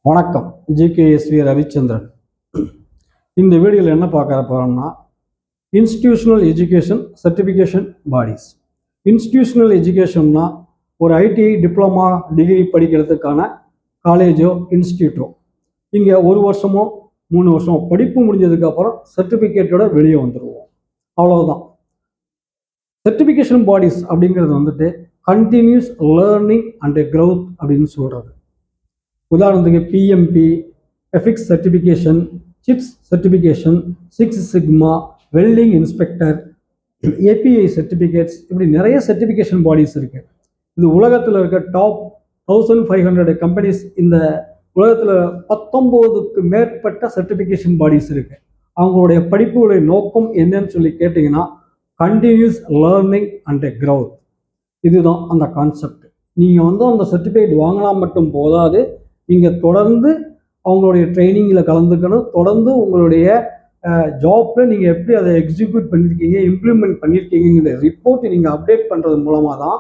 வணக்கம். ஜிகேஎஸ்வி ரவிச்சந்திரன். இந்த வீடியோவில் என்ன பார்க்க போகிறோம்னா, institutional education certification bodies. Institutional எஜுகேஷன்னா ஒரு ஐடிஐ டிப்ளமா டிகிரி படிக்கிறதுக்கான காலேஜோ இன்ஸ்டியூட்டோ இங்கே 1 வருஷமோ 3 வருஷமோ படிப்பு முடிஞ்சதுக்கப்புறம் சர்டிஃபிகேட்டோட வெளியே வந்துடுவோம். அவ்வளவுதான். சர்டிஃபிகேஷன் பாடிஸ் அப்படிங்கிறது வந்துட்டு கண்டினியூஸ் லேர்னிங் அண்ட் க்ரோத் அப்படின்னு சொல்கிறது. உதாரணத்துக்கு பிஎம்பி, எஃபிக்ஸ் certification, CIPS certification, 6 sigma, welding inspector, API certificates, இப்படி நிறைய சர்டிஃபிகேஷன் பாடிஸ் இருக்குது. இது உலகத்தில் இருக்க டாப் 1500 கம்பெனிஸ், இந்த உலகத்தில் 19க்கு மேற்பட்ட சர்டிஃபிகேஷன் பாடிஸ் இருக்குது. அவங்களுடைய படிப்புடைய நோக்கம் என்னன்னு சொல்லி கேட்டிங்கன்னா, கண்டினியூஸ் லேர்னிங் அண்ட் க்ரோத். இதுதான் அந்த கான்செப்ட். நீங்கள் அந்த சர்டிஃபிகேட் வாங்கலாம் மட்டும் போதாது, நீங்கள் தொடர்ந்து அவங்களுடைய ட்ரைனிங்கில் கலந்துக்கணும். தொடர்ந்து உங்களுடைய ஜாப்பில் நீங்கள் எப்படி அதை எக்ஸிக்யூட் பண்ணியிருக்கீங்க, இம்ப்ளிமெண்ட் பண்ணியிருக்கீங்கிற ரிப்போர்ட் நீங்கள் அப்டேட் பண்ணுறது மூலமாக தான்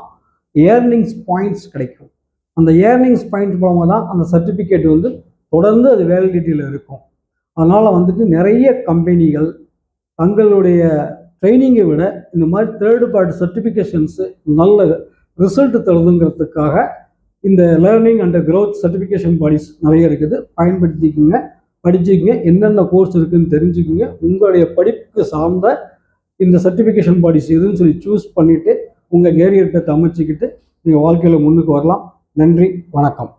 ஏர்னிங்ஸ் பாயிண்ட்ஸ் கிடைக்கும். அந்த ஏர்னிங்ஸ் பாயிண்ட் மூலமாக தான் அந்த சர்டிஃபிகேட் தொடர்ந்து அது வேலிடிட்டியில் இருக்கும். அதனால் நிறைய கம்பெனிகள் தங்களுடைய ட்ரைனிங்கை விட இந்த மாதிரி தேர்டு பார்ட்டி சர்டிஃபிகேஷன்ஸு நல்ல ரிசல்ட் தருதுங்கிறதுக்காக இந்த learning and growth certification bodies நிறைய இருக்குது. பயன்படுத்திக்கோங்க, படிச்சுக்கோங்க, என்னென்ன கோர்ஸ் இருக்குதுன்னு தெரிஞ்சுக்கோங்க. உங்களுடைய படிப்புக்கு சார்ந்த இந்த சர்டிஃபிகேஷன் பாடிஸ் எதுன்னு சொல்லி சூஸ் பண்ணிவிட்டு உங்கள் கேரியர் பேத்தை அமைச்சிக்கிட்டு நீங்கள் வாழ்க்கையில் முன்னுக்கு வரலாம். நன்றி, வணக்கம்.